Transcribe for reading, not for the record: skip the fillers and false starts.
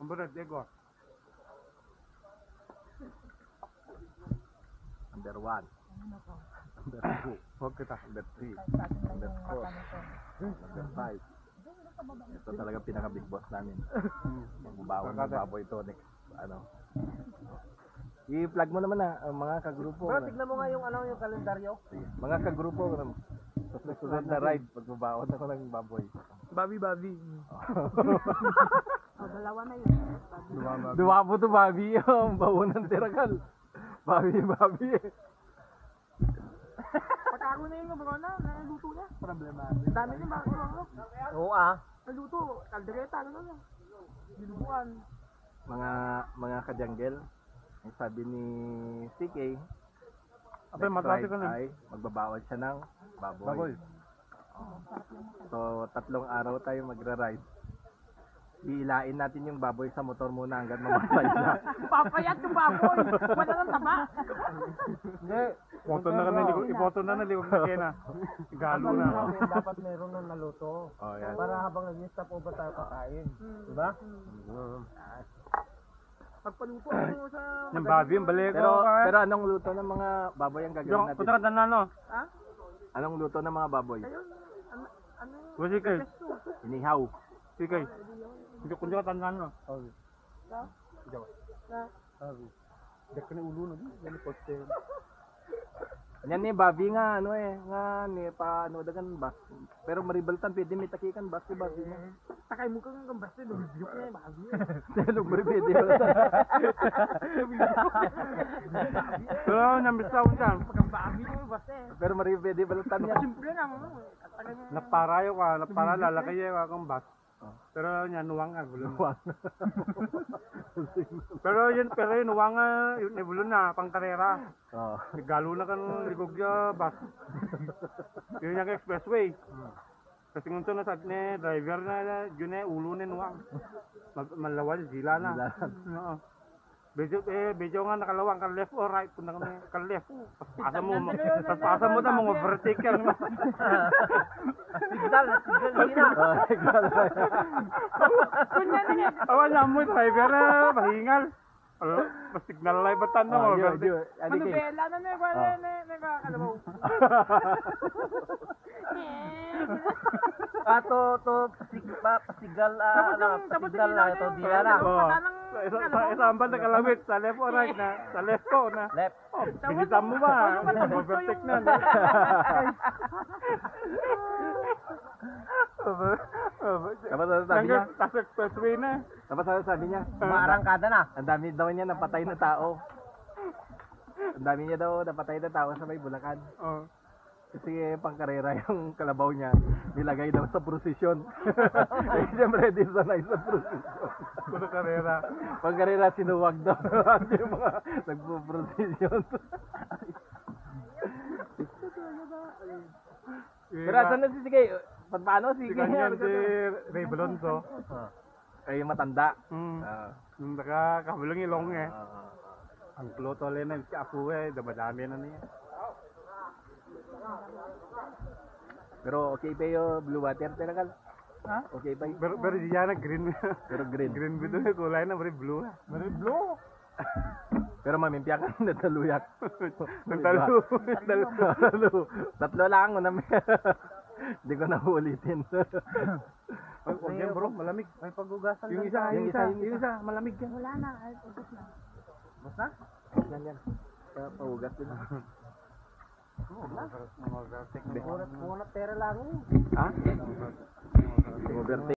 Berat ego. Number 1. Number 2. Huwag kita. Number 3. Number 4. Number 5. Ito talaga pinaka big boss namin. Magbawon ng baboy to next. Ano. I-plug mo naman na mga kagrupo. Bro, tignan mo nga yung ano yung kalendaryo. Sige. Mga kagrupo. Sa susunod na ride, magbabaon ako ng baboy. Babi. Dalawa na yun. Duwa po to babi. Ang bawon ng tiragal. Babi. Pagkago na yung bro na, naluto niya. Problema. Dami niya ba? Oo ah. Naluto, kaldereta, ano na. Dinubuan. Mga kajanggel, ang sabi ni CK, Abay, matrasi ka na. ay magbabawal siya ng baboy. Baboy. So, 3 araw tayo magra-ride. Hihilain natin yung baboy sa motor muna hanggang mamatay na. Papayat yung baboy. Wala nang taba. Hindi. Ipoto na naligog na kena. Galo na. Dapat meron nang naluto. Oh, yan. Para habang nag-stop over tayo kakain. Diba? Pagpaluto mo sa... Yung babi, yung balik. Pero anong luto ng mga baboy ang gagawin Yung natin? punta ka na no? Ha? Anong luto ng mga baboy? Ayun. Ano? Wasi kay. Inihaw. Sikay. Hindi ko ka tandaan no. Dek na ulo na din. Yan poste. Yan ni babi nga ni pa ano dagan bas. Pero maribaltan pwede may takikan bas babi mo. Takay mo kang gambaste, lumibiyok niya yung babi. Telog pwede. Pero nambis sa unsan. Pagkang babi mo yung baste. Pero pwede baltan niya. Simple lang ano. Takay mo. Naparayo ka, napara lalaki ka kang bas. Pero yan nuwang nga bulon. Pero yun nuwang nga yun bulon na pang karera. Oh. Galo na kan ligog ya bus. Yun yung expressway. Kasi ngunto na sa ne driver na yun ulo ni nuwang. Malawal sila na. Oo. Medyo nga nakalawang ka left or right punta kami ka left. Pasa mo na mga overtake yan. Signal na. Kunya na niya. Awan na mo driver na mahingal. Signal live batan na mo. Ano bela na niya ba na kalabaw. Pasigal na ito diya na. Isa ang banda kalawit sa left or right na. Sa left ko na. Left. Pilitan mo ba? Overtake na. Tapos ano sabi niya? Tapos expressway na. Tapos ano sabi niya? Maarangkada na. Ang dami daw niya napatay na tao. Ang dami niya daw napatay na tao sa may Bulacan. Oh. Kasi pangkarera yung kalabaw niya, nilagay daw sa prosesyon. Ay, siyempre, di sanay sa prosesyon. Puro karera. Pangkarera, sinuwag daw yung mga nagpo-prosesyon. Pero asan na si Sige? Paano si Sige? Ganyan si Ray Balonzo. Ay, matanda. Nung nakakabulang ilong eh. Ang pluto rin na si Apu eh, damadami na niya. Pero okay pa yung blue water talaga. Ha? Okay pa yun. Pero di yan na green. Pero green. Green bito na kulay na, bari blue. Very blue. Pero mamimpya ka na taluyak. Nagtalo. Tatlo lang. Hindi ko na ulitin. Huwag yan bro, malamig. May pag-ugasan Yung lang. isa, malamig yan. Wala na, ay ubos na. Basta? Yan. Pahugas din. Pura pera lang. Ha? Overtake.